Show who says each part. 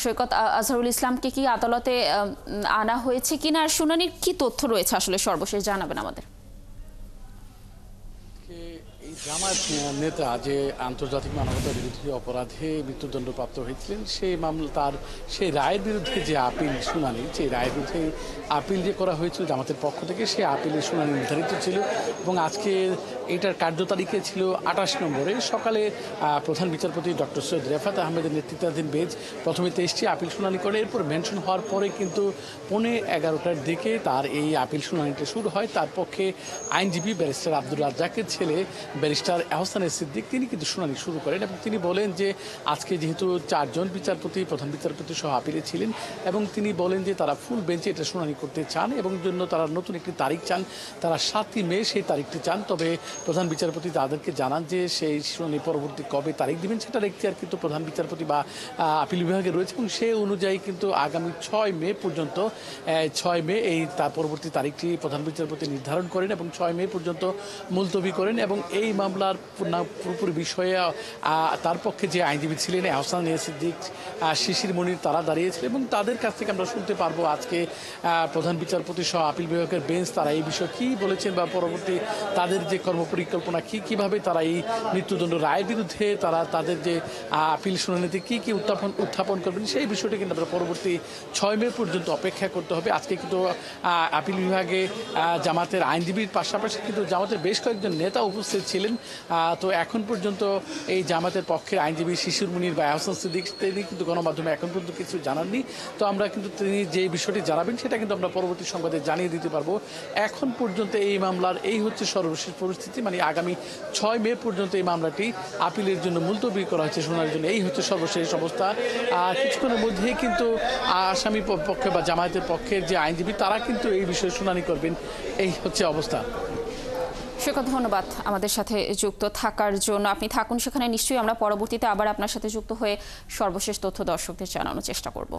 Speaker 1: সৈকত আজহারুল ইসলামকে কি আদালতে আনা হয়েছে কিনা আর শুনানির কি তথ্য রয়েছে আসলে সর্বশেষ জানাবেন আমাদের।
Speaker 2: এই জামায়াত নেতা যে আন্তর্জাতিক মানবতা বিরোধী অপরাধে মৃত্যুদণ্ডপ্রাপ্ত হয়েছিলেন সেই মামলা তার সেই রায়ের বিরুদ্ধে যে আপিল শুনানি, সেই রায়ের বিরুদ্ধে আপিল যে করা হয়েছিল জামাতের পক্ষ থেকে, সেই আপিলের শুনানি নির্ধারিত ছিল এবং আজকে এটার কার্য তারিখে ছিল 28 নম্বরে। সকালে প্রধান বিচারপতি ডক্টর সৈয়দ রেফাত আহমেদের নেতৃত্বাধীন বেঞ্চ প্রথমে 23টি আপিল শুনানি করে, এরপর মেনশন হওয়ার পরে কিন্তু 11:15টার দিকে তার এই আপিল শুনানিটা শুরু হয়। তার পক্ষে আইনজীবী ব্যারিস্টার আব্দুর রাজ্জাকের ছেলে ব্যারিস্টার এহসান সিদ্দিক তিনি কিন্তু শুনানি শুরু করেন এবং তিনি বলেন যে আজকে যেহেতু 4 জন বিচারপতি প্রধান বিচারপতি সহ আপিলে ছিলেন এবং তিনি বলেন যে তারা ফুল বেঞ্চে এটা শুনানি করতে চান এবং জন্য তারা নতুন একটি তারিখ চান, তারা 7ই মে সেই তারিখটি চান। তবে প্রধান বিচারপতি তাদেরকে জানান যে সেই শুনানি পরবর্তী কবে তারিখ দিবেন সেটার এখতিয়ার কিন্তু প্রধান বিচারপতি বা আপিল বিভাগে রয়েছে এবং সেই অনুযায়ী কিন্তু আগামী 6 মে পর্যন্ত 6 মে এই তার পরবর্তী তারিখটি প্রধান বিচারপতি নির্ধারণ করেন এবং 6 মে পর্যন্ত মুলতবি করেন এবং এই মামলার পুরোপুরি বিষয়ে তার পক্ষে যে আইনজীবী ছিলেন এহসান সিদ্দিক, শিশির মনির, তারা দাঁড়িয়েছিল এবং তাদের কাছ থেকে আমরা শুনতে পারবো আজকে প্রধান বিচারপতি সহ আপিল বিভাগের বেঞ্চ তারা এই বিষয়ে কী বলেছেন বা পরবর্তী তাদের যে কর্মপরিকল্পনা কীভাবে তারা এই মৃত্যুদণ্ড রায়ের বিরুদ্ধে তারা তাদের যে আপিল শুনানিতে কী উত্থাপন করবেন সেই বিষয়টি কিন্তু আমরা পরবর্তী 6 মে পর্যন্ত অপেক্ষা করতে হবে। আজকে কিন্তু আপিল বিভাগে জামাতের আইনজীবীর পাশাপাশি কিন্তু জামাতের বেশ কয়েকজন নেতা উপস্থিত ছিলেন। তো এখন পর্যন্ত এই জামাতের পক্ষের আইনজীবী শিশির মুনির বা এহসান সিদ্দিক তিনি কিন্তু গণমাধ্যমে এখন পর্যন্ত কিছু জানাননি। তো আমরা কিন্তু তিনি যে বিষয়টি জানাবেন সেটা কিন্তু আমরা পরবর্তী সংবাদে জানিয়ে দিতে পারবো। এখন পর্যন্ত এই মামলার এই হচ্ছে সর্বশেষ পরিস্থিতি, মানে আগামী 6 মে পর্যন্ত এই মামলাটি আপিলের জন্য মুলতবি করা হয়েছে শোনার জন্য, এই হচ্ছে সর্বশেষ অবস্থা। কিছুক্ষণের মধ্যেই কিন্তু আসামি পক্ষে বা জামায়াতের পক্ষের যে আইনজীবী তারা কিন্তু এই বিষয়ে শুনানি করবেন, এই হচ্ছে অবস্থা।
Speaker 1: সৈকত, ধন্যবাদ আমাদের সাথে যুক্ত থাকার জন্য। আপনি থাকুন সেখানে, নিশ্চয়ই আমরা পরবর্তীতে আবার আপনার সাথে যুক্ত হয়ে সর্বশেষ তথ্য দর্শকদের জানানোর চেষ্টা করব।